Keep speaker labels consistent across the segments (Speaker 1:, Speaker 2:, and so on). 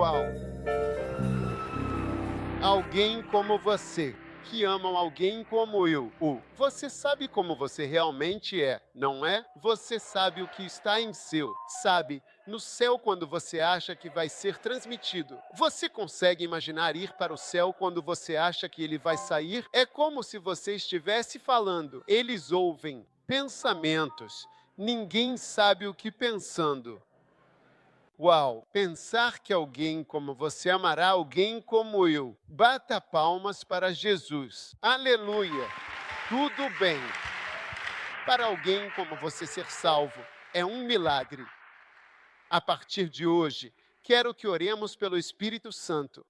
Speaker 1: Uau! Alguém como você, que amam alguém como eu. Você sabe como você realmente é, não é? Você sabe o que está em seu, sabe? No céu, quando você acha que vai ser transmitido. Você consegue imaginar ir para o céu quando você acha que ele vai sair? É como se você estivesse falando. Eles ouvem pensamentos. Ninguém sabe o que pensando. Uau! Pensar que alguém como você amará alguém como eu. Bata palmas para Jesus. Aleluia! Tudo bem. Para alguém como você ser salvo é um milagre. A partir de hoje, quero que oremos pelo Espírito Santo.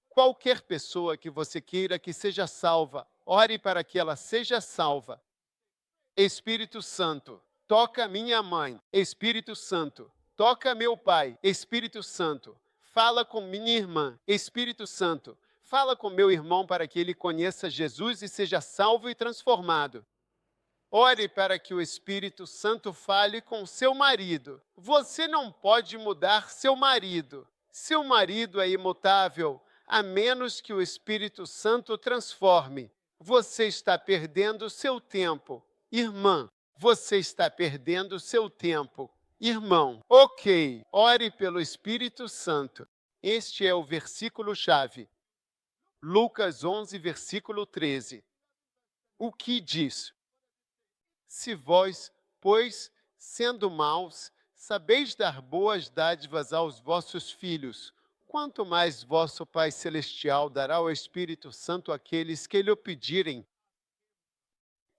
Speaker 1: Qualquer pessoa que você queira que seja salva, ore para que ela seja salva. Espírito Santo, toca minha mãe. Espírito Santo, toca meu pai. Espírito Santo, fala com minha irmã. Espírito Santo, fala com meu irmão para que ele conheça Jesus e seja salvo e transformado. Ore para que o Espírito Santo fale com seu marido. Você não pode mudar seu marido. Seu marido é imutável, a menos que o Espírito Santo o transforme. Você está perdendo seu tempo. Irmã, você está perdendo seu tempo. Irmão, ok, ore pelo Espírito Santo. Este é o versículo-chave. Lucas 11, versículo 13. O que diz? Se vós, pois, sendo maus, sabeis dar boas dádivas aos vossos filhos, quanto mais vosso Pai Celestial dará o Espírito Santo àqueles que lhe o pedirem.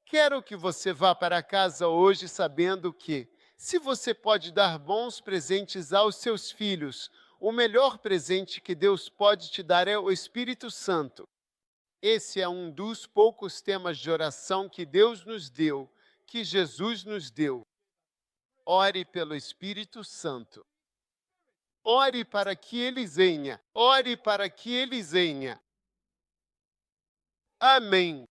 Speaker 1: Quero que você vá para casa hoje sabendo que, se você pode dar bons presentes aos seus filhos, o melhor presente que Deus pode te dar é o Espírito Santo. Esse é um dos poucos temas de oração que Deus nos deu, que Jesus nos deu. Ore pelo Espírito Santo. Ore para que ele venha. Ore para que ele venha. Amém.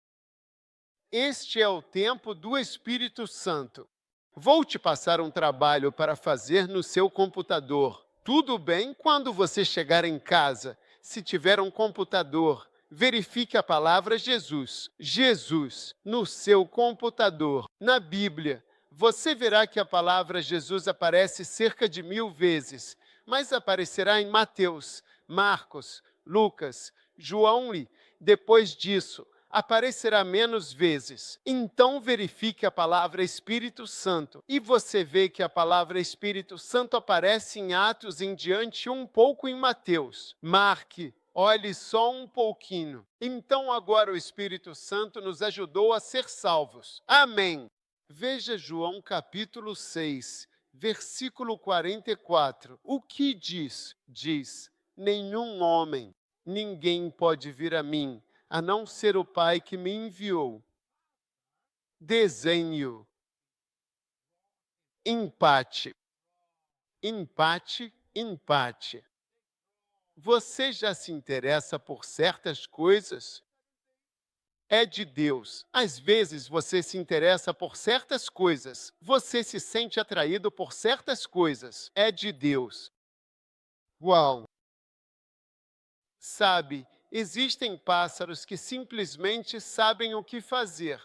Speaker 1: Este é o tempo do Espírito Santo. Vou te passar um trabalho para fazer no seu computador. Tudo bem quando você chegar em casa. Se tiver um computador, verifique a palavra Jesus. Jesus, no seu computador, na Bíblia. Você verá que a palavra Jesus aparece cerca de 1000 vezes, mas aparecerá em Mateus, Marcos, Lucas, João e, depois disso, aparecerá menos vezes. Então verifique a palavra Espírito Santo. E você vê que a palavra Espírito Santo aparece em Atos em diante um pouco em Mateus. Marque, olhe só um pouquinho. Então agora o Espírito Santo nos ajudou a ser salvos. Amém. Veja João capítulo 6, versículo 44. O que diz? Diz, nenhum homem, ninguém pode vir a mim, a não ser o Pai que me enviou. Desenho. Empate. Empate, empate. Você já se interessa por certas coisas? É de Deus. Às vezes você se interessa por certas coisas. Você se sente atraído por certas coisas. É de Deus. Uau! Sabe, existem pássaros que simplesmente sabem o que fazer.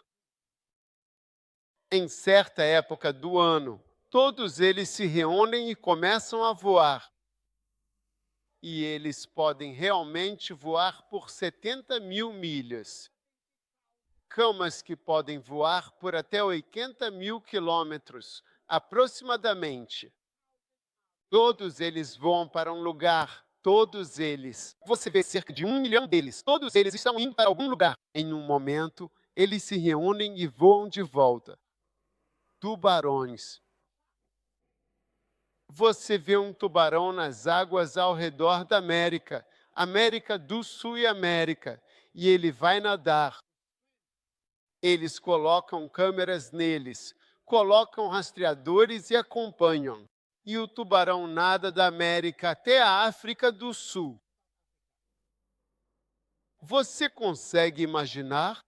Speaker 1: Em certa época do ano, todos eles se reúnem e começam a voar. E eles podem realmente voar por 70.000 milhas. Camas que podem voar por até 80.000 quilômetros, aproximadamente. Todos eles voam para um lugar. Todos eles. Você vê cerca de 1 milhão deles. Todos eles estão indo para algum lugar. Em um momento, eles se reúnem e voam de volta. Tubarões. Você vê um tubarão nas águas ao redor da América, América do Sul e América, e ele vai nadar. Eles colocam câmeras neles, colocam rastreadores e acompanham. E o tubarão nada da América até a África do Sul. Você consegue imaginar?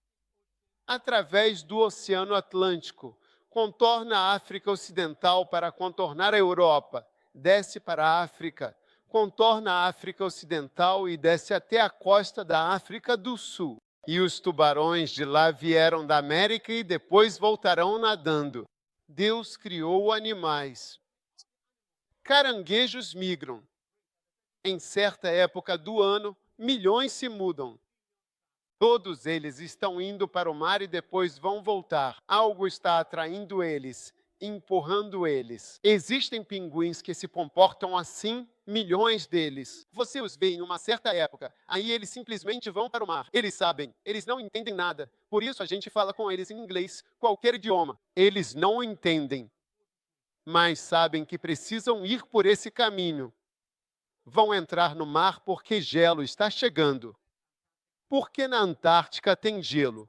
Speaker 1: Através do Oceano Atlântico, contorna a África Ocidental para contornar a Europa, desce para a África, contorna a África Ocidental e desce até a costa da África do Sul. E os tubarões de lá vieram da América e depois voltarão nadando. Deus criou animais. Caranguejos migram. Em certa época do ano, milhões se mudam. Todos eles estão indo para o mar e depois vão voltar. Algo está atraindo eles, empurrando eles. Existem pinguins que se comportam assim, milhões deles. Você os vê em uma certa época, aí eles simplesmente vão para o mar. Eles sabem, eles não entendem nada. Por isso a gente fala com eles em inglês, qualquer idioma. Eles não entendem, mas sabem que precisam ir por esse caminho. Vão entrar no mar porque gelo está chegando. Porque na Antártica tem gelo.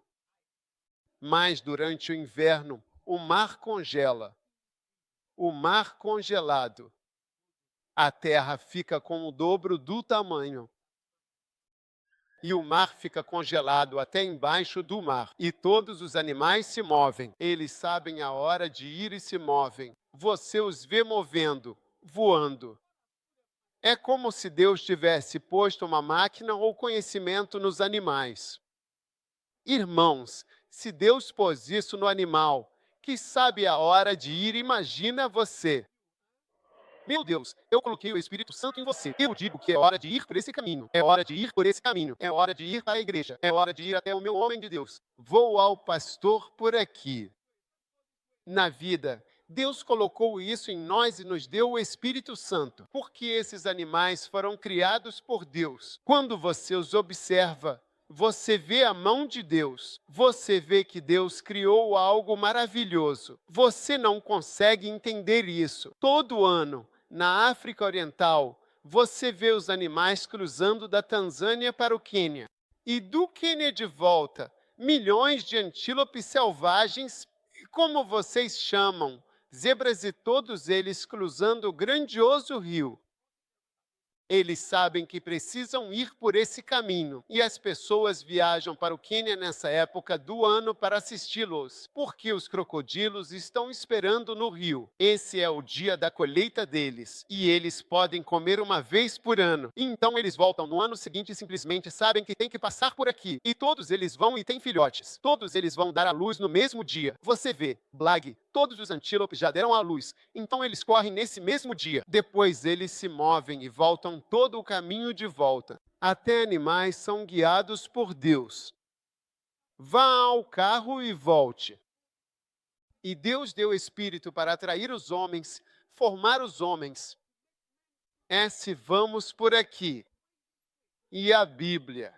Speaker 1: Mas durante o inverno, o mar congela. O mar congelado. A terra fica com o dobro do tamanho. E o mar fica congelado até embaixo do mar. E todos os animais se movem. Eles sabem a hora de ir e se movem. Você os vê movendo, voando. É como se Deus tivesse posto uma máquina ou conhecimento nos animais. Irmãos, se Deus pôs isso no animal, que sabe a hora de ir, imagina você. Meu Deus, eu coloquei o Espírito Santo em você. Eu digo que é hora de ir por esse caminho. É hora de ir por esse caminho. É hora de ir para a igreja. É hora de ir até o meu homem de Deus. Vou ao pastor por aqui. Na vida, Deus colocou isso em nós e nos deu o Espírito Santo, porque esses animais foram criados por Deus. Quando você os observa, você vê a mão de Deus. Você vê que Deus criou algo maravilhoso. Você não consegue entender isso. Todo ano, na África Oriental, você vê os animais cruzando da Tanzânia para o Quênia. E do Quênia de volta, milhões de antílopes selvagens, como vocês chamam, zebras e todos eles cruzando o grandioso rio. Eles sabem que precisam ir por esse caminho, e as pessoas viajam para o Quênia nessa época do ano para assisti-los, porque os crocodilos estão esperando no rio. Esse é o dia da colheita deles, e eles podem comer uma vez por ano. Então eles voltam no ano seguinte e simplesmente sabem que tem que passar por aqui. E todos eles vão e têm filhotes. Todos eles vão dar à luz no mesmo dia. Você vê, Blag, todos os antílopes já deram à luz, então eles correm nesse mesmo dia. Depois eles se movem e voltam todo o caminho de volta. Até animais são guiados por Deus. Vá ao carro e volte. E Deus deu Espírito para atrair os homens, formar os homens. Se vamos por aqui. E a Bíblia.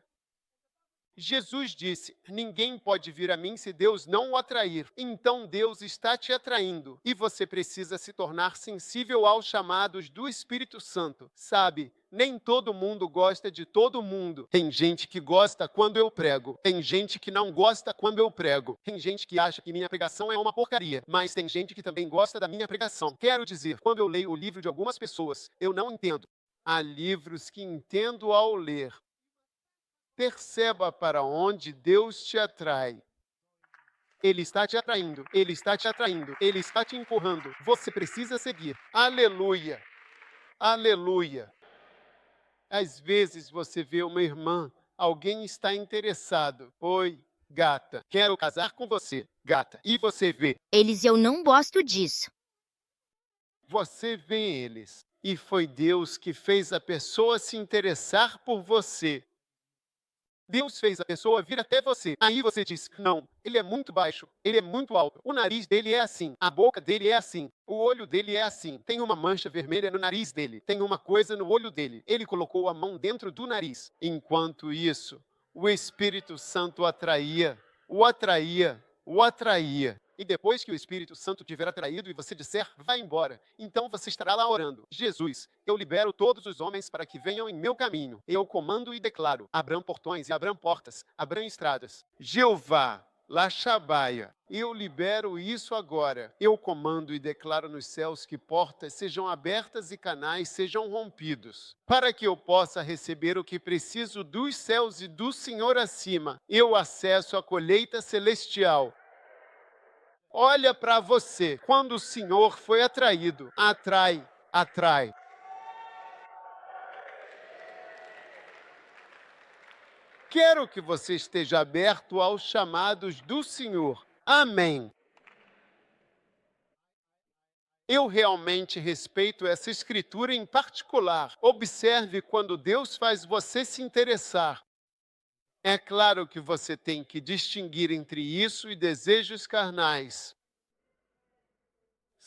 Speaker 1: Jesus disse, ninguém pode vir a mim se Deus não o atrair. Então Deus está te atraindo e você precisa se tornar sensível aos chamados do Espírito Santo. Sabe, nem todo mundo gosta de todo mundo. Tem gente que gosta quando eu prego. Tem gente que não gosta quando eu prego. Tem gente que acha que minha pregação é uma porcaria. Mas tem gente que também gosta da minha pregação. Quero dizer, quando eu leio o livro de algumas pessoas, eu não entendo. Há livros que entendo ao ler. Perceba para onde Deus te atrai. Ele está te atraindo, Ele está te atraindo, Ele está te empurrando. Você precisa seguir. Aleluia! Aleluia! Às vezes você vê uma irmã, alguém está interessado. Oi, gata, quero casar com você, gata. E você vê.
Speaker 2: Eu não gosto disso.
Speaker 1: Você vê eles. E foi Deus que fez a pessoa se interessar por você. Deus fez a pessoa vir até você. Aí você diz, não, ele é muito baixo, ele é muito alto, o nariz dele é assim, a boca dele é assim, o olho dele é assim, tem uma mancha vermelha no nariz dele, tem uma coisa no olho dele. Ele colocou a mão dentro do nariz. Enquanto isso, o Espírito Santo atraía, o atraía, o atraía. E depois que o Espírito Santo tiver atraído e você disser, vai embora, então você estará lá orando. Jesus, eu libero todos os homens para que venham em meu caminho. Eu comando e declaro, abram portões e abram portas, abram estradas. Jeová, Laxabaia, eu libero isso agora. Eu comando e declaro nos céus que portas sejam abertas e canais sejam rompidos, para que eu possa receber o que preciso dos céus e do Senhor acima. Eu acesso a colheita celestial. Olha para você, quando o Senhor foi atraído, atrai, atrai. Quero que você esteja aberto aos chamados do Senhor. Amém. Eu realmente respeito essa escritura em particular. Observe quando Deus faz você se interessar. É claro que você tem que distinguir entre isso e desejos carnais.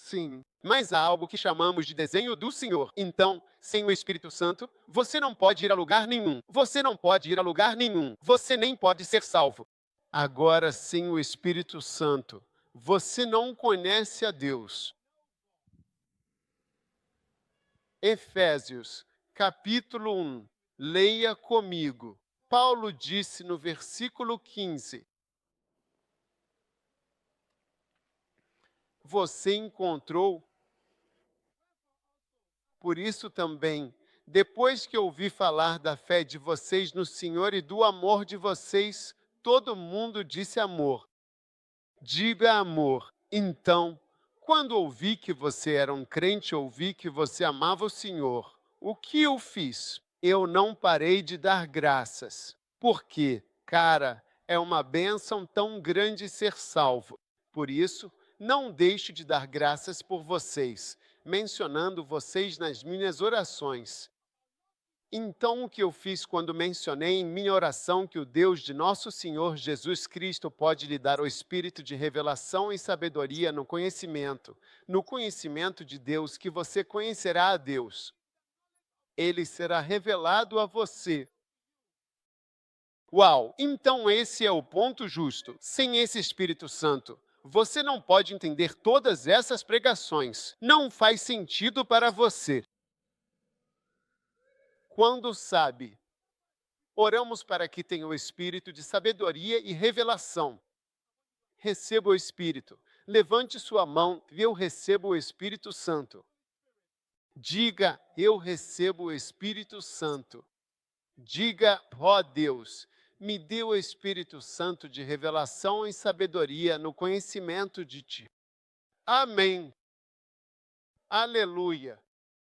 Speaker 1: Sim, mas há algo que chamamos de desenho do Senhor. Então, sem o Espírito Santo, você não pode ir a lugar nenhum. Você não pode ir a lugar nenhum. Você nem pode ser salvo. Agora, sem o Espírito Santo, você não conhece a Deus. Efésios, capítulo 1. Leia comigo. Paulo disse no versículo 15: Você encontrou. Por isso também, depois que ouvi falar da fé de vocês no Senhor e do amor de vocês, todo mundo disse amor. Diga amor. Então, quando ouvi que você era um crente, ouvi que você amava o Senhor. O que eu fiz? Eu não parei de dar graças. Porque, cara, é uma bênção tão grande ser salvo. Por isso, não deixo de dar graças por vocês, mencionando vocês nas minhas orações. Então, o que eu fiz quando mencionei em minha oração que o Deus de nosso Senhor Jesus Cristo pode lhe dar o espírito de revelação e sabedoria no conhecimento de Deus, que você conhecerá a Deus. Ele será revelado a você. Uau! Então esse é o ponto justo. Sem esse Espírito Santo, você não pode entender todas essas pregações. Não faz sentido para você. Quando sabe, oramos para que tenha o espírito de sabedoria e revelação. Receba o Espírito. Levante sua mão e eu recebo o Espírito Santo. Diga, eu recebo o Espírito Santo. Diga, ó Deus, me dê o Espírito Santo de revelação e sabedoria no conhecimento de Ti. Amém. Aleluia.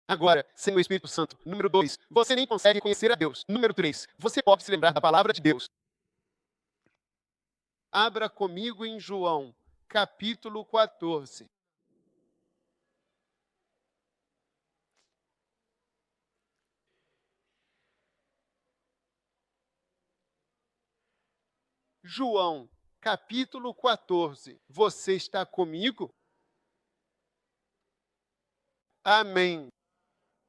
Speaker 1: Agora, sem o Espírito Santo, número 2, você nem consegue conhecer a Deus. Número 3, você pode se lembrar da palavra de Deus. Abra comigo em João, capítulo 14. João, capítulo 14. Você está comigo? Amém.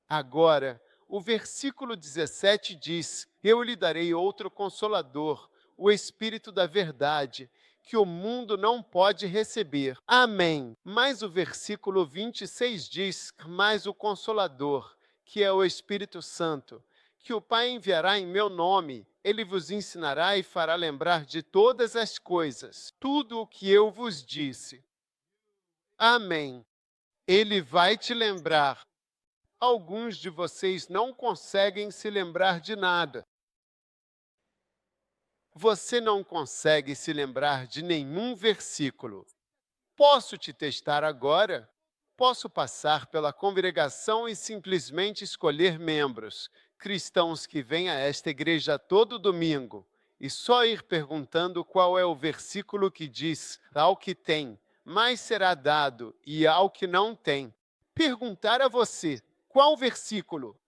Speaker 1: Agora, o versículo 17 diz: Eu lhe darei outro consolador, o Espírito da verdade, que o mundo não pode receber. Amém. Mas o versículo 26 diz: Mas o Consolador, que é o Espírito Santo, que o Pai enviará em meu nome, ele vos ensinará e fará lembrar de todas as coisas, tudo o que eu vos disse. Amém. Ele vai te lembrar. Alguns de vocês não conseguem se lembrar de nada. Você não consegue se lembrar de nenhum versículo. Posso te testar agora? Posso passar pela congregação e simplesmente escolher membros, cristãos que vêm a esta igreja todo domingo, e só ir perguntando qual é o versículo que diz: ao que tem, mais será dado, e ao que não tem. Perguntar a você: qual versículo?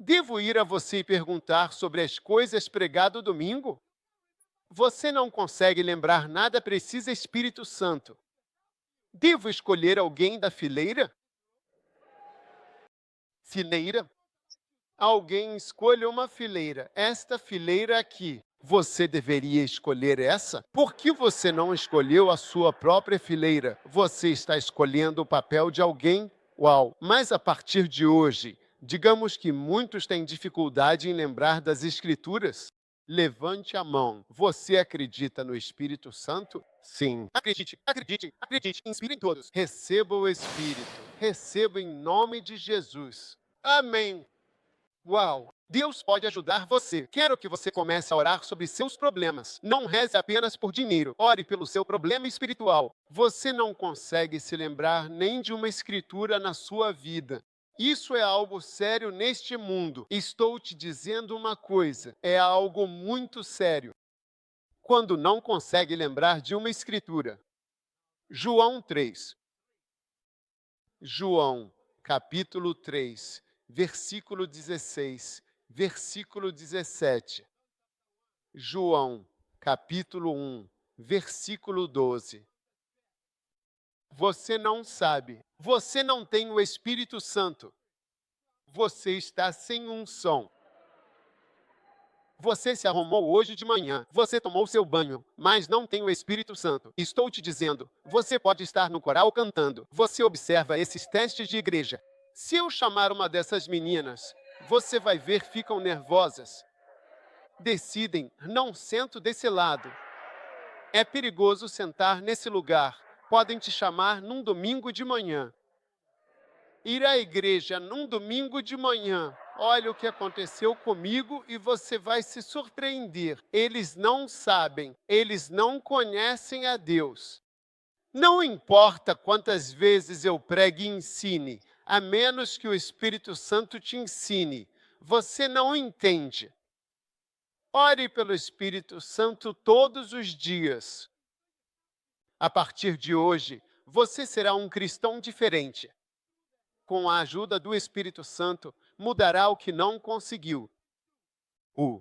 Speaker 1: Devo ir a você e perguntar sobre as coisas pregadas domingo? Você não consegue lembrar nada, precisa Espírito Santo. Devo escolher alguém da fileira? Fileira? Alguém escolha uma fileira. Esta fileira aqui. Você deveria escolher essa? Por que você não escolheu a sua própria fileira? Você está escolhendo o papel de alguém? Uau! Mas a partir de hoje, digamos que muitos têm dificuldade em lembrar das Escrituras. Levante a mão. Você acredita no Espírito Santo? Sim. Acredite, acredite, acredite. Inspirem todos. Receba o Espírito. Receba em nome de Jesus. Amém. Uau! Deus pode ajudar você. Quero que você comece a orar sobre seus problemas. Não reze apenas por dinheiro. Ore pelo seu problema espiritual. Você não consegue se lembrar nem de uma escritura na sua vida. Isso é algo sério neste mundo. Estou te dizendo uma coisa: é algo muito sério. Quando não consegue lembrar de uma escritura. João 3. João, capítulo 3, versículo 16, versículo 17. João, capítulo 1, versículo 12. Você não sabe, você não tem o Espírito Santo, você está sem unção. Você se arrumou hoje de manhã, você tomou seu banho, mas não tem o Espírito Santo. Estou te dizendo, você pode estar no coral cantando. Você observa esses testes de igreja. Se eu chamar uma dessas meninas, você vai ver, ficam nervosas. Decidem, não sento desse lado. É perigoso sentar nesse lugar. Podem te chamar num domingo de manhã. Ir à igreja num domingo de manhã. Olha o que aconteceu comigo e você vai se surpreender. Eles não sabem, eles não conhecem a Deus. Não importa quantas vezes eu pregue e ensine, a menos que o Espírito Santo te ensine, você não entende. Ore pelo Espírito Santo todos os dias. A partir de hoje, você será um cristão diferente. Com a ajuda do Espírito Santo, mudará o que não conseguiu.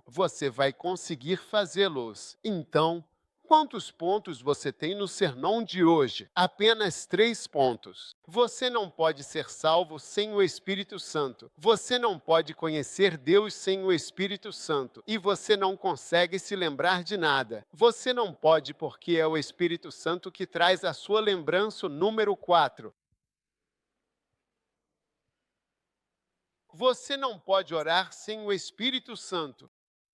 Speaker 1: Você vai conseguir fazê-los. Então, quantos pontos você tem no sermão de hoje? Apenas 3 pontos. Você não pode ser salvo sem o Espírito Santo. Você não pode conhecer Deus sem o Espírito Santo. E você não consegue se lembrar de nada. Você não pode porque é o Espírito Santo que traz a sua lembrança, o número 4. Você não pode orar sem o Espírito Santo.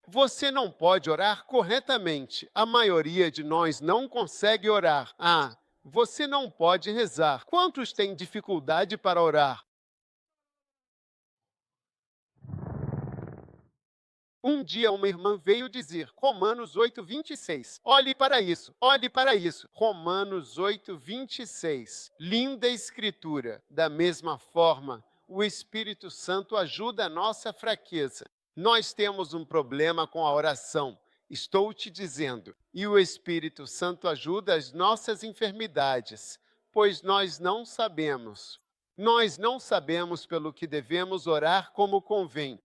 Speaker 1: Você não pode orar corretamente. A maioria de nós não consegue orar. Você não pode rezar. Quantos têm dificuldade para orar? Um dia uma irmã veio dizer, Romanos 8:26. Olhe para isso, olhe para isso. Romanos 8:26. Linda escritura. Da mesma forma, o Espírito Santo ajuda a nossa fraqueza. Nós temos um problema com a oração. Estou te dizendo. E o Espírito Santo ajuda as nossas enfermidades, pois nós não sabemos. Nós não sabemos pelo que devemos orar como convém.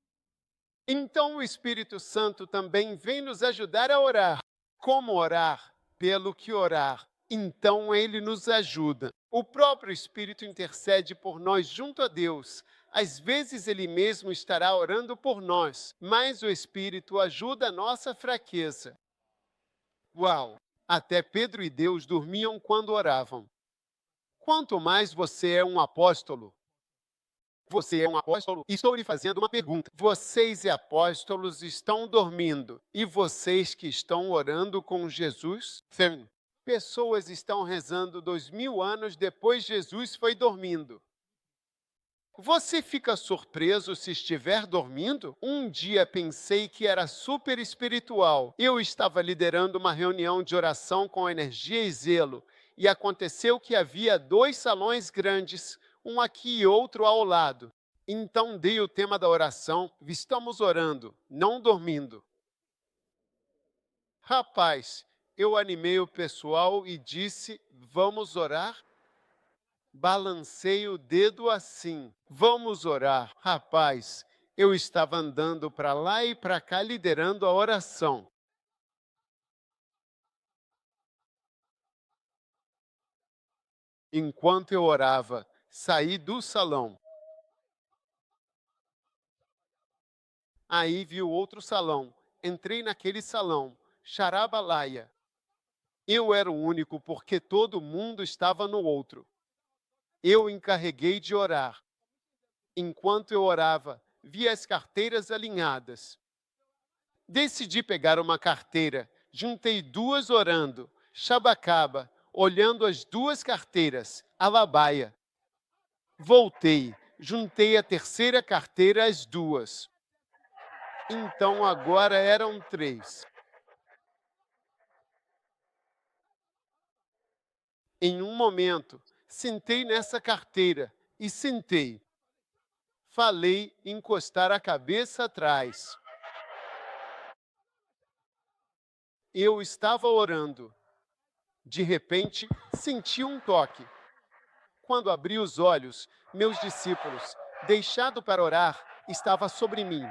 Speaker 1: Então o Espírito Santo também vem nos ajudar a orar. Como orar? Pelo que orar. Então ele nos ajuda. O próprio Espírito intercede por nós junto a Deus. Às vezes ele mesmo estará orando por nós, mas o Espírito ajuda a nossa fraqueza. Uau! Até Pedro e Deus dormiam quando oravam. Quanto mais você é um apóstolo, você é um apóstolo? Estou lhe fazendo uma pergunta. Vocês e apóstolos estão dormindo. E vocês que estão orando com Jesus? Sim. Pessoas estão rezando 2000 anos depois Jesus foi dormindo. Você fica surpreso se estiver dormindo? Um dia pensei que era super espiritual. Eu estava liderando uma reunião de oração com energia e zelo. E aconteceu que havia 2 salões grandes, um aqui e outro ao lado. Então dei o tema da oração, estamos orando, não dormindo. Rapaz, eu animei o pessoal e disse, vamos orar? Balancei o dedo assim, vamos orar. Rapaz, eu estava andando para lá e para cá liderando a oração. Enquanto eu orava, saí do salão. Aí vi o outro salão. Entrei naquele salão. Charabalaia. Eu era o único porque todo mundo estava no outro. Eu encarreguei de orar. Enquanto eu orava, vi as carteiras alinhadas. Decidi pegar uma carteira. Juntei 2 orando. Xabacaba, olhando as 2 carteiras. Alabaia. Voltei. Juntei a terceira carteira às 2. Então agora eram 3. Em um momento, sentei nessa carteira e sentei. Falei encostar a cabeça atrás. Eu estava orando. De repente, senti um toque. Quando abri os olhos, meus discípulos, deixado para orar, estava sobre mim.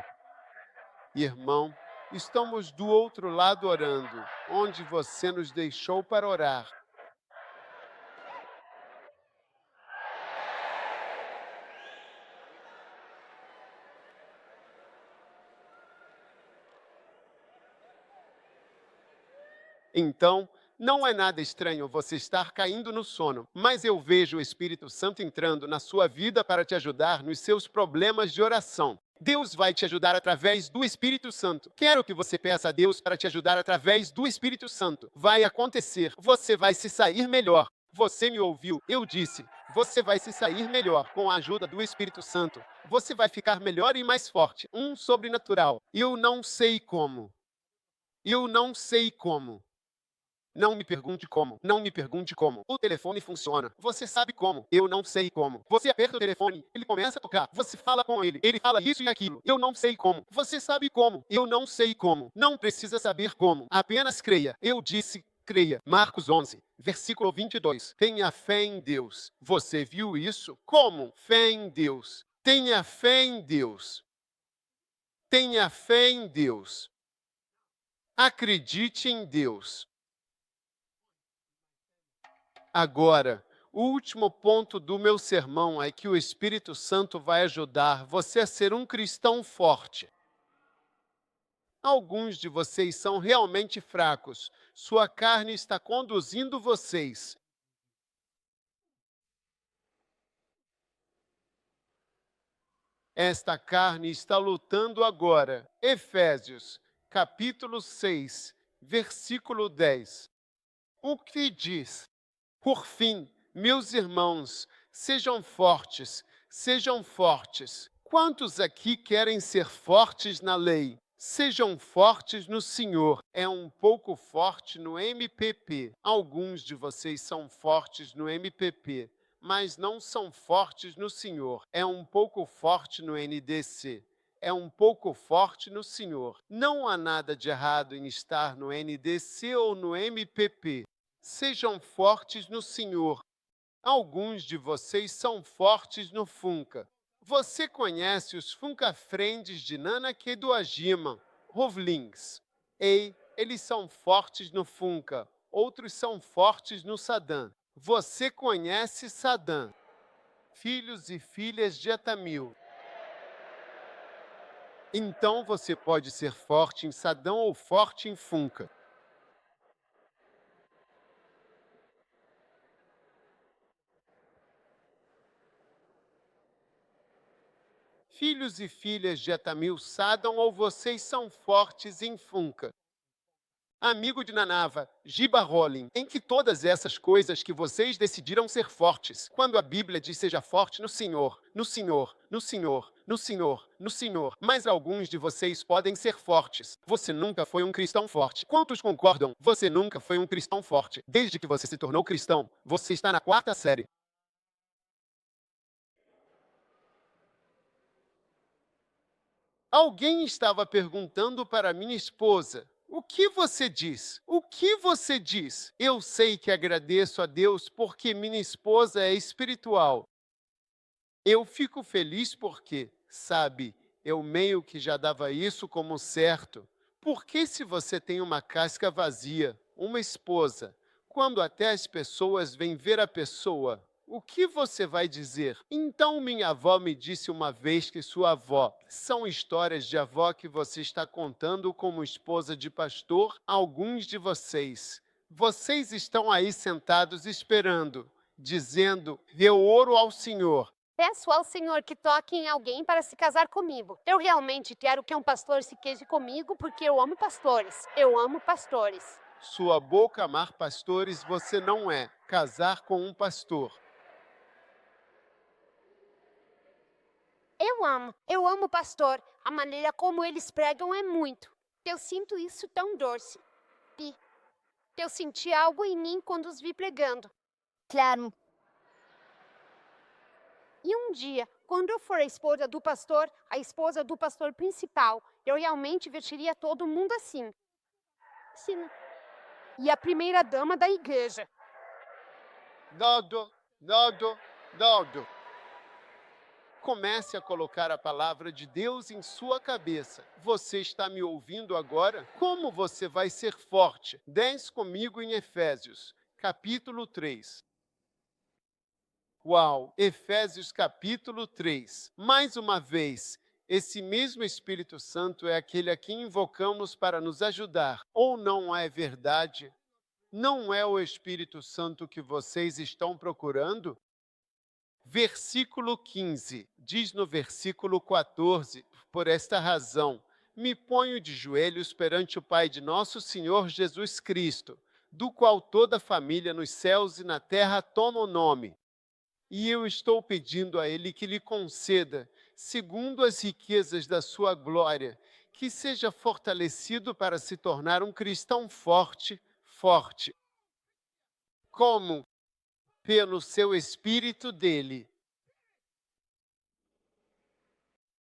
Speaker 1: Irmão, estamos do outro lado orando, onde você nos deixou para orar. Então, não é nada estranho você estar caindo no sono, mas eu vejo o Espírito Santo entrando na sua vida para te ajudar nos seus problemas de oração. Deus vai te ajudar através do Espírito Santo. Quero que você peça a Deus para te ajudar através do Espírito Santo. Vai acontecer. Você vai se sair melhor. Você me ouviu? Eu disse. Você vai se sair melhor com a ajuda do Espírito Santo. Você vai ficar melhor e mais forte. Um sobrenatural. Eu não sei como. Eu não sei como. Não me pergunte como. Não me pergunte como. O telefone funciona. Você sabe como. Eu não sei como. Você aperta o telefone, ele começa a tocar. Você fala com ele. Ele fala isso e aquilo. Eu não sei como. Você sabe como. Eu não sei como. Não precisa saber como. Apenas creia. Eu disse, creia. Marcos 11, versículo 22. Tenha fé em Deus. Você viu isso? Como? Fé em Deus. Tenha fé em Deus. Tenha fé em Deus. Acredite em Deus. Agora, o último ponto do meu sermão é que o Espírito Santo vai ajudar você a ser um cristão forte. Alguns de vocês são realmente fracos. Sua carne está conduzindo vocês. Esta carne está lutando agora. Efésios, capítulo 6, versículo 10. O que diz? Por fim, meus irmãos, sejam fortes, sejam fortes. Quantos aqui querem ser fortes na lei? Sejam fortes no Senhor. É um pouco forte no MPP. Alguns de vocês são fortes no MPP, mas não são fortes no Senhor. É um pouco forte no NDC. É um pouco forte no Senhor. Não há nada de errado em estar no NDC ou no MPP. Sejam fortes no Senhor. Alguns de vocês são fortes no Funka. Você conhece os Funka Friends de Nana Kedoajima, Rovlings. Ei, eles são fortes no Funka. Outros são fortes no Sadam. Você conhece Sadam. Filhos e filhas de Etamil. Então você pode ser forte em Sadam ou forte em Funka. Filhos e filhas de Etamil Sadam ou vocês são fortes em Funka. Amigo de Nanava, Giba Rolling, em que todas essas coisas que vocês decidiram ser fortes, quando a Bíblia diz seja forte no Senhor, no Senhor, no Senhor, no Senhor, no Senhor, mas alguns de vocês podem ser fortes. Você nunca foi um cristão forte. Quantos concordam? Você nunca foi um cristão forte. Desde que você se tornou cristão, você está na 4ª série. Alguém estava perguntando para minha esposa, o que você diz? O que você diz? Eu sei que agradeço a Deus porque minha esposa é espiritual. Eu fico feliz porque, sabe, eu meio que já dava isso como certo. Porque se você tem uma casca vazia, uma esposa, quando até as pessoas vêm ver a pessoa, o que você vai dizer? Então minha avó me disse uma vez que sua avó, são histórias de avó que você está contando como esposa de pastor, alguns de vocês. Vocês estão aí sentados esperando, dizendo, eu oro ao Senhor.
Speaker 3: Peço ao Senhor que toque em alguém para se casar comigo. Eu realmente quero que um pastor se queije comigo porque eu amo pastores. Eu amo pastores.
Speaker 1: Sua boca amar pastores você não é. Casar com um pastor.
Speaker 3: Eu amo pastor. A maneira como eles pregam é muito. Eu sinto isso tão doce. E eu senti algo em mim quando os vi pregando.
Speaker 2: Claro.
Speaker 3: E um dia, quando eu for a esposa do pastor principal, eu realmente vestiria todo mundo assim. Sim. E a primeira dama da igreja.
Speaker 1: Naldo, Naldo, Naldo. Comece a colocar a palavra de Deus em sua cabeça. Você está me ouvindo agora? Como você vai ser forte? Desce comigo em Efésios, capítulo 3. Uau! Efésios, capítulo 3. Mais uma vez, esse mesmo Espírito Santo é aquele a quem invocamos para nos ajudar. Ou não é verdade? Não é o Espírito Santo que vocês estão procurando? Versículo 15, diz no versículo 14, por esta razão, me ponho de joelhos perante o Pai de nosso Senhor Jesus Cristo, do qual toda a família nos céus e na terra toma o nome. E eu estou pedindo a Ele que lhe conceda, segundo as riquezas da sua glória, que seja fortalecido para se tornar um cristão forte. Como? Pelo seu Espírito dele.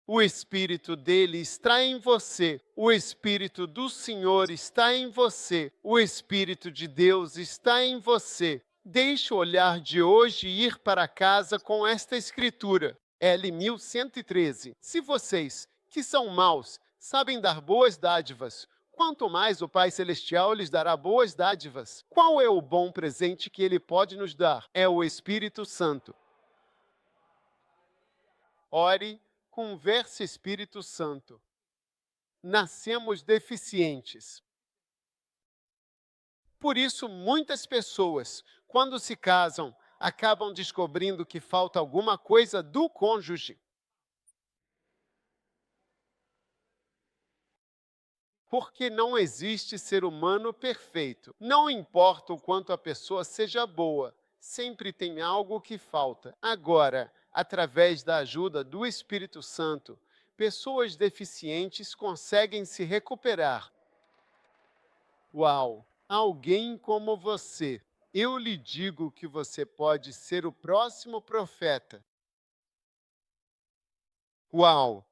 Speaker 1: O Espírito dele está em você. O Espírito do Senhor está em você. O Espírito de Deus está em você. Deixe o olhar de hoje ir para casa com esta escritura. L 1113. Se vocês, que são maus, sabem dar boas dádivas, quanto mais o Pai Celestial lhes dará boas dádivas. Qual é o bom presente que Ele pode nos dar? É o Espírito Santo. Ore, converse Espírito Santo. Nascemos deficientes. Por isso, muitas pessoas, quando se casam, acabam descobrindo que falta alguma coisa do cônjuge. Porque não existe ser humano perfeito. Não importa o quanto a pessoa seja boa, sempre tem algo que falta. Agora, através da ajuda do Espírito Santo, pessoas deficientes conseguem se recuperar. Uau! Alguém como você. Eu lhe digo que você pode ser o próximo profeta. Uau!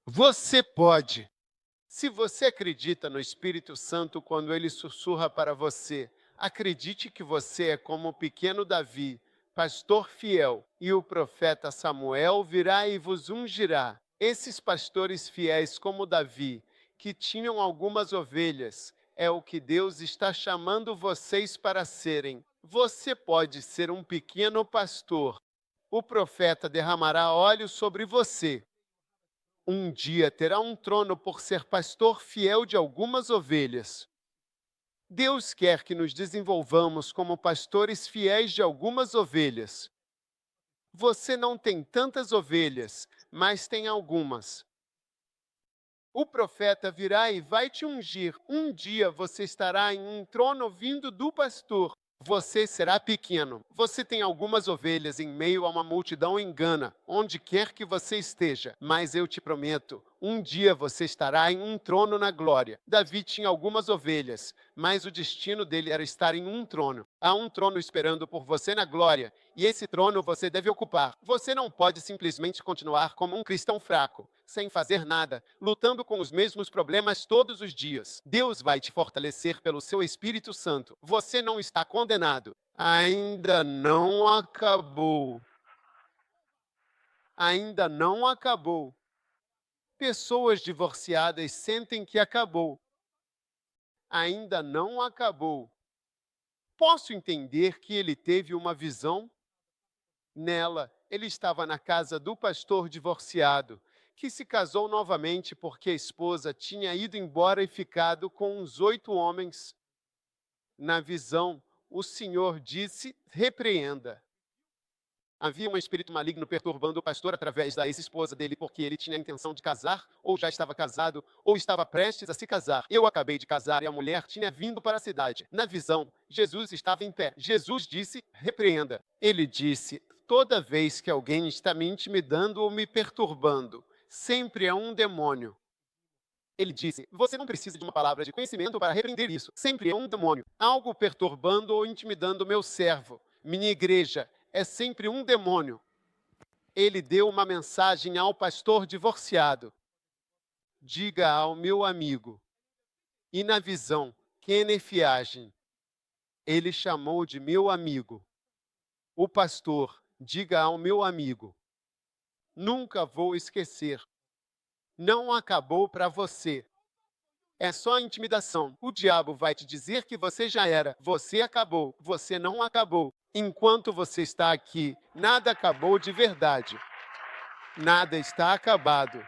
Speaker 1: Você pode. Se você acredita no Espírito Santo quando ele sussurra para você, acredite que você é como o pequeno Davi, pastor fiel, e o profeta Samuel virá e vos ungirá. Esses pastores fiéis como Davi, que tinham algumas ovelhas, é o que Deus está chamando vocês para serem. Você pode ser um pequeno pastor. O profeta derramará óleo sobre você. Um dia terá um trono por ser pastor fiel de algumas ovelhas. Deus quer que nos desenvolvamos como pastores fiéis de algumas ovelhas. Você não tem tantas ovelhas, mas tem algumas. O profeta virá e vai te ungir. Um dia você estará em um trono vindo do pastor. Você será pequeno. Você tem algumas ovelhas em meio a uma multidão engana, onde quer que você esteja. Mas eu te prometo, um dia você estará em um trono na glória. Davi tinha algumas ovelhas, mas o destino dele era estar em um trono. Há um trono esperando por você na glória, e esse trono você deve ocupar. Você não pode simplesmente continuar como um cristão fraco, sem fazer nada, lutando com os mesmos problemas todos os dias. Deus vai te fortalecer pelo seu Espírito Santo. Você não está condenado. Ainda não acabou. Ainda não acabou. Pessoas divorciadas sentem que acabou. Ainda não acabou. Posso entender que ele teve uma visão? Nela, ele estava na casa do pastor divorciado, que se casou novamente porque a esposa tinha ido embora e ficado com uns 8 homens. Na visão, o Senhor disse: repreenda. Havia um espírito maligno perturbando o pastor através da ex-esposa dele, porque ele tinha a intenção de casar, ou já estava casado, ou estava prestes a se casar. Eu acabei de casar e a mulher tinha vindo para a cidade. Na visão, Jesus estava em pé. Jesus disse: repreenda. Ele disse: toda vez que alguém está me intimidando ou me perturbando, sempre é um demônio. Ele disse: você não precisa de uma palavra de conhecimento para repreender isso. Sempre é um demônio. Algo perturbando ou intimidando meu servo. Minha igreja é sempre um demônio. Ele deu uma mensagem ao pastor divorciado. Diga ao meu amigo. E na visão, Kenneth Hagin, ele chamou de meu amigo. O pastor, diga ao meu amigo. Nunca vou esquecer. Não acabou para você. É só intimidação. O diabo vai te dizer que você já era. Você acabou. Você não acabou. Enquanto você está aqui, nada acabou de verdade. Nada está acabado.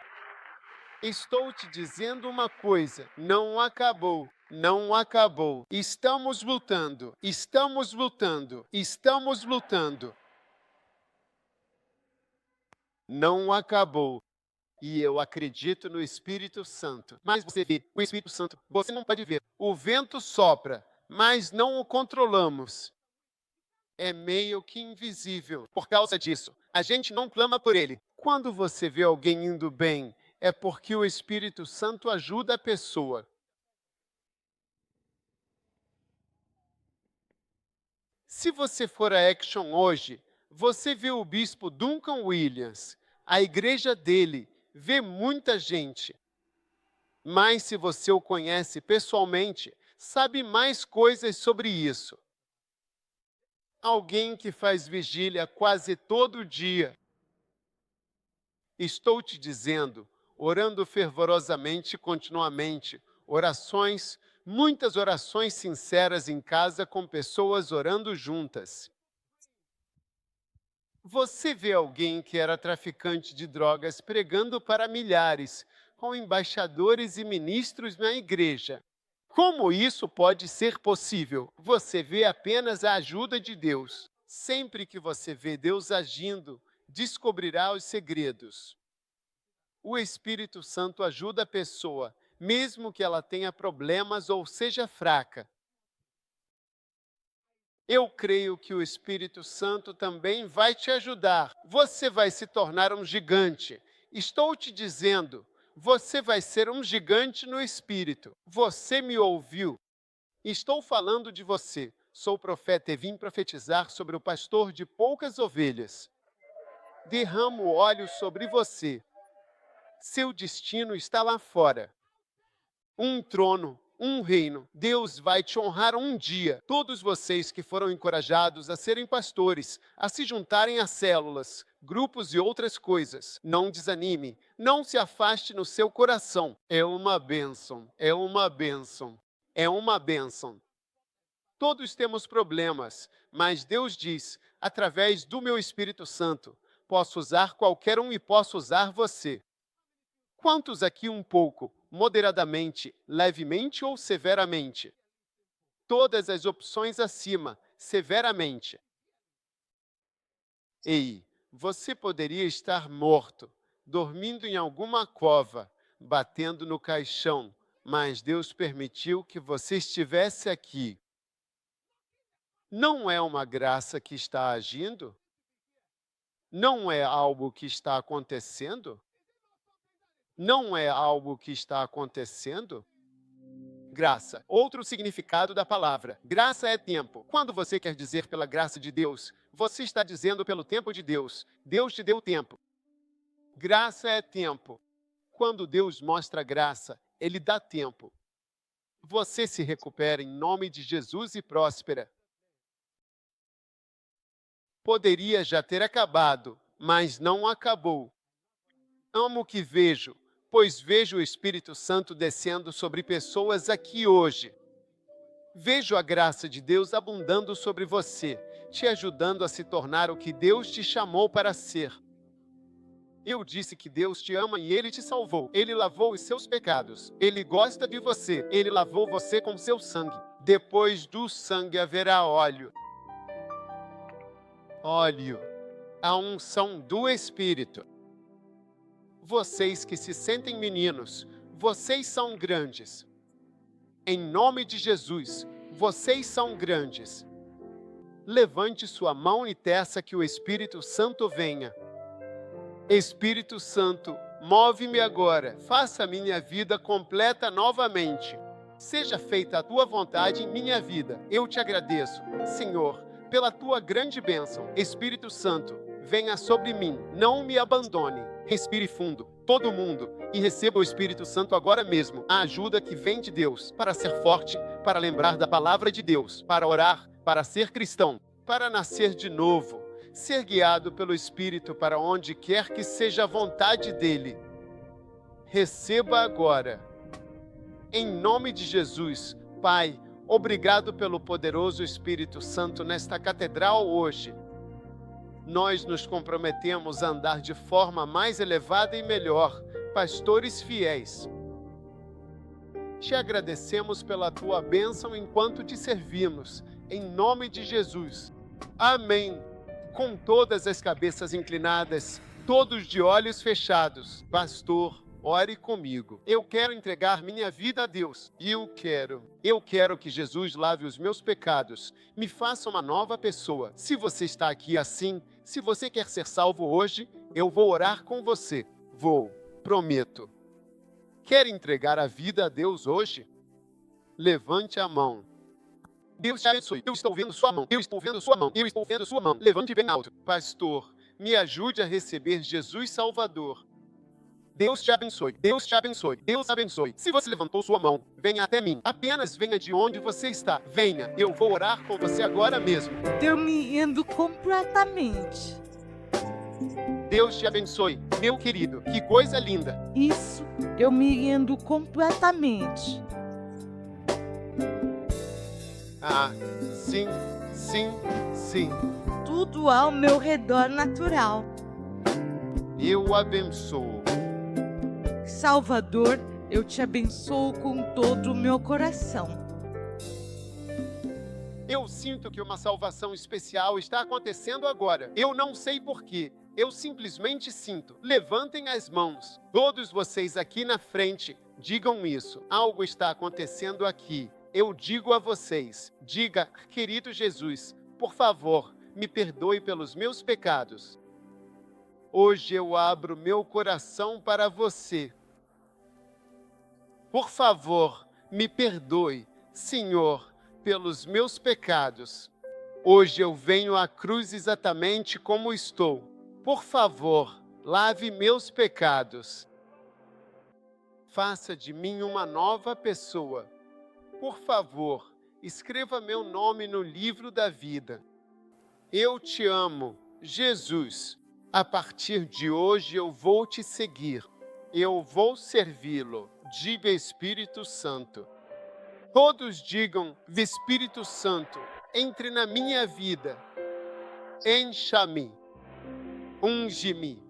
Speaker 1: Estou te dizendo uma coisa. Não acabou. Não acabou. Estamos lutando. Estamos lutando. Estamos lutando. Não acabou. E eu acredito no Espírito Santo. Mas você vê, o Espírito Santo, você não pode ver. O vento sopra, mas não o controlamos. É meio que invisível. Por causa disso, a gente não clama por ele. Quando você vê alguém indo bem, é porque o Espírito Santo ajuda a pessoa. Se você for a Action hoje, você vê o bispo Duncan Williams, a igreja dele, vê muita gente. Mas se você o conhece pessoalmente, sabe mais coisas sobre isso. Alguém que faz vigília quase todo dia. Estou te dizendo, orando fervorosamente continuamente, orações, muitas orações sinceras em casa com pessoas orando juntas. Você vê alguém que era traficante de drogas pregando para milhares, com embaixadores e ministros na igreja. Como isso pode ser possível? Você vê apenas a ajuda de Deus. Sempre que você vê Deus agindo, descobrirá os segredos. O Espírito Santo ajuda a pessoa, mesmo que ela tenha problemas ou seja fraca. Eu creio que o Espírito Santo também vai te ajudar. Você vai se tornar um gigante. Estou te dizendo, você vai ser um gigante no Espírito. Você me ouviu. Estou falando de você. Sou profeta e vim profetizar sobre o pastor de poucas ovelhas. Derramo óleo sobre você. Seu destino está lá fora. Um trono. Um reino. Deus vai te honrar um dia. Todos vocês que foram encorajados a serem pastores, a se juntarem a células, grupos e outras coisas, não desanime, não se afaste no seu coração. É uma bênção, é uma bênção, é uma bênção. Todos temos problemas, mas Deus diz, através do meu Espírito Santo, posso usar qualquer um e posso usar você. Quantos aqui um pouco, moderadamente, levemente ou severamente? Todas as opções acima, severamente. Ei, você poderia estar morto, dormindo em alguma cova, batendo no caixão, mas Deus permitiu que você estivesse aqui. Não é uma graça que está agindo? Não é algo que está acontecendo? Não é algo que está acontecendo? Graça. Outro significado da palavra. Graça é tempo. Quando você quer dizer pela graça de Deus, você está dizendo pelo tempo de Deus. Deus te deu tempo. Graça é tempo. Quando Deus mostra graça, Ele dá tempo. Você se recupera em nome de Jesus e próspera. Poderia já ter acabado, mas não acabou. Amo o que vejo, pois vejo o Espírito Santo descendo sobre pessoas aqui hoje. Vejo a graça de Deus abundando sobre você, te ajudando a se tornar o que Deus te chamou para ser. Eu disse que Deus te ama e Ele te salvou. Ele lavou os seus pecados. Ele gosta de você. Ele lavou você com seu sangue. Depois do sangue haverá óleo. Óleo. A unção do Espírito. Vocês que se sentem meninos, vocês são grandes. Em nome de Jesus, vocês são grandes. Levante sua mão e peça que o Espírito Santo venha. Espírito Santo, move-me agora. Faça minha vida completa novamente. Seja feita a tua vontade em minha vida. Eu te agradeço, Senhor, pela tua grande bênção. Espírito Santo, venha sobre mim. Não me abandone. Respire fundo, todo mundo, e receba o Espírito Santo agora mesmo. A ajuda que vem de Deus para ser forte, para lembrar da palavra de Deus, para orar, para ser cristão, para nascer de novo, ser guiado pelo Espírito para onde quer que seja a vontade dele. Receba agora. Em nome de Jesus, Pai, obrigado pelo poderoso Espírito Santo nesta catedral hoje. Nós nos comprometemos a andar de forma mais elevada e melhor, pastores fiéis. Te agradecemos pela tua bênção enquanto te servimos, em nome de Jesus. Amém. Com todas as cabeças inclinadas, todos de olhos fechados, pastor, ore comigo. Eu quero entregar minha vida a Deus. Eu quero que Jesus lave os meus pecados, me faça uma nova pessoa. Se você está aqui assim, se você quer ser salvo hoje, eu vou orar com você. Prometo. Quer entregar a vida a Deus hoje? Levante a mão. Deus te abençoe. Eu estou vendo sua mão. Eu estou vendo sua mão. Eu estou vendo sua mão. Levante bem alto. Pastor, me ajude a receber Jesus Salvador. Deus te abençoe. Deus te abençoe. Deus abençoe. Se você levantou sua mão, venha até mim. Apenas venha de onde você está. Venha. Eu vou orar com você agora mesmo.
Speaker 4: Eu me rendo completamente.
Speaker 1: Deus te abençoe, meu querido. Que coisa linda.
Speaker 4: Isso, eu me rendo completamente.
Speaker 1: Ah, sim, sim, sim.
Speaker 4: Tudo ao meu redor natural.
Speaker 1: Eu abençoo.
Speaker 4: Salvador, eu te abençoo com todo o meu coração.
Speaker 1: Eu sinto que uma salvação especial está acontecendo agora. Eu não sei porquê. Eu simplesmente sinto. Levantem as mãos. Todos vocês aqui na frente, digam isso. Algo está acontecendo aqui. Eu digo a vocês. Diga, querido Jesus, por favor, me perdoe pelos meus pecados. Hoje eu abro meu coração para você. Por favor, me perdoe, Senhor, pelos meus pecados. Hoje eu venho à cruz exatamente como estou. Por favor, lave meus pecados. Faça de mim uma nova pessoa. Por favor, escreva meu nome no livro da vida. Eu te amo, Jesus. A partir de hoje eu vou te seguir. Eu vou servi-lo. Diga Espírito Santo. Todos digam, Espírito Santo, entre na minha vida. Encha-me. Unge-me.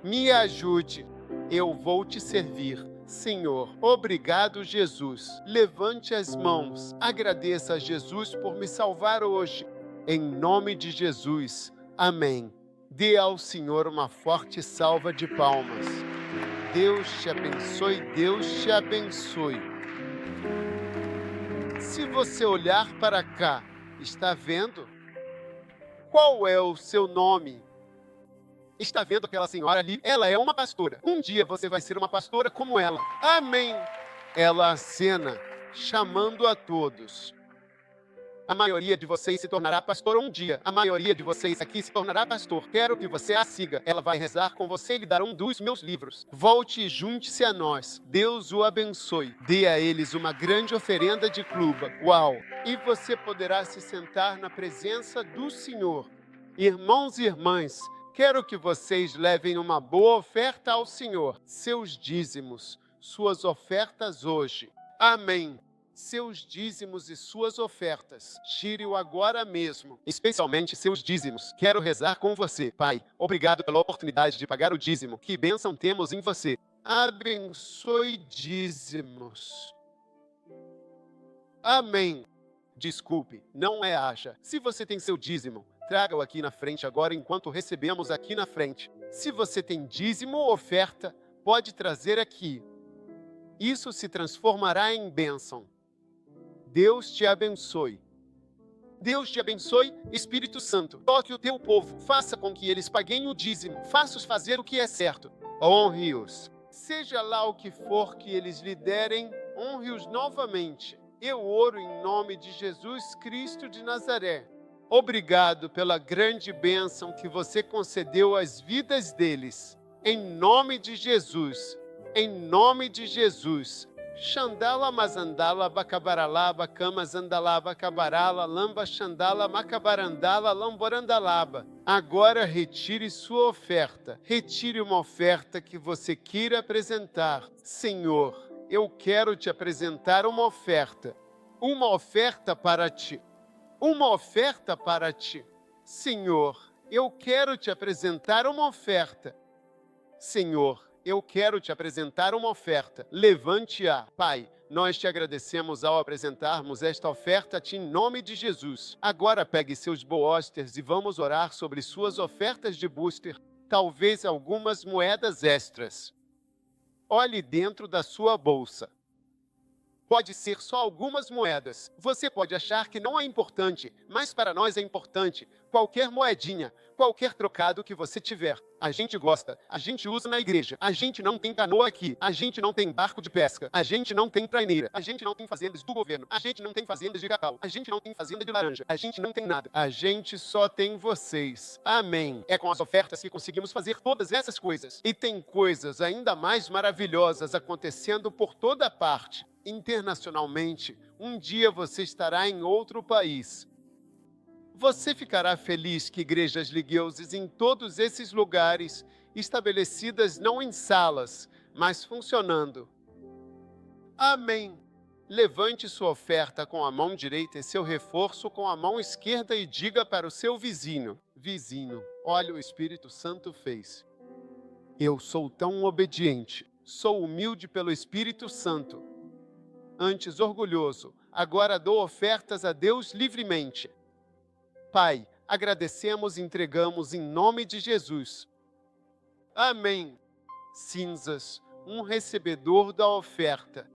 Speaker 1: Me ajude. Eu vou te servir. Senhor, obrigado, Jesus. Levante as mãos. Agradeça a Jesus por me salvar hoje. Em nome de Jesus. Amém. Dê ao Senhor uma forte salva de palmas. Deus te abençoe, Deus te abençoe. Se você olhar para cá, está vendo? Qual é o seu nome? Está vendo aquela senhora ali? Ela é uma pastora. Um dia você vai ser uma pastora como ela. Amém. Ela acena, chamando a todos. A maioria de vocês se tornará pastor um dia. A maioria de vocês aqui se tornará pastor. Quero que você a siga. Ela vai rezar com você e lhe dar um dos meus livros. Volte e junte-se a nós. Deus o abençoe. Dê a eles uma grande oferenda de cluba. Uau! E você poderá se sentar na presença do Senhor. Irmãos e irmãs, quero que vocês levem uma boa oferta ao Senhor. Seus dízimos, suas ofertas hoje. Amém. Seus dízimos e suas ofertas. Tire-o agora mesmo, especialmente seus dízimos. Quero rezar com você. Pai, obrigado pela oportunidade de pagar o dízimo. Que bênção temos em você. Abençoe dízimos. Amém. Desculpe, não é acha. Se você tem seu dízimo, traga-o aqui na frente agora enquanto recebemos aqui na frente. Se você tem dízimo ou oferta, pode trazer aqui. Isso se transformará em bênção. Deus te abençoe. Deus te abençoe, Espírito Santo. Toque o teu povo. Faça com que eles paguem o dízimo. Faça-os fazer o que é certo. Honre-os. Seja lá o que for que eles lhe derem, honre-os novamente. Eu oro em nome de Jesus Cristo de Nazaré. Obrigado pela grande bênção que você concedeu às vidas deles. Em nome de Jesus. Em nome de Jesus. Xandala mazandala bacabaralaba camazandalaba cabarala lamba xandala macabarandala lamborandalaba. Agora retire sua oferta. Retire uma oferta que você queira apresentar. Senhor, eu quero te apresentar uma oferta. Uma oferta para ti. Uma oferta para ti. Senhor, eu quero te apresentar uma oferta. Senhor, eu quero te apresentar uma oferta. Levante-a. Pai, nós te agradecemos ao apresentarmos esta oferta a ti em nome de Jesus. Agora pegue seus boosters e vamos orar sobre suas ofertas de booster, talvez algumas moedas extras. Olhe dentro da sua bolsa. Pode ser só algumas moedas. Você pode achar que não é importante, mas para nós é importante. Qualquer moedinha, qualquer trocado que você tiver. A gente gosta, a gente usa na igreja. A gente não tem canoa aqui, a gente não tem barco de pesca, a gente não tem traineira, a gente não tem fazendas do governo, a gente não tem fazendas de cacau, a gente não tem fazenda de laranja, a gente não tem nada. A gente só tem vocês. Amém. É com as ofertas que conseguimos fazer todas essas coisas. E tem coisas ainda mais maravilhosas acontecendo por toda parte. Internacionalmente, um dia você estará em outro país. Você ficará feliz que igrejas ligueuses em todos esses lugares, estabelecidas não em salas, mas funcionando. Amém. Levante sua oferta com a mão direita e seu reforço com a mão esquerda e diga para o seu vizinho: vizinho, olha o Espírito Santo fez. Eu sou tão obediente, sou humilde pelo Espírito Santo. Antes orgulhoso, agora dou ofertas a Deus livremente. Pai, agradecemos e entregamos em nome de Jesus. Amém. Cinzas, um recebedor da oferta.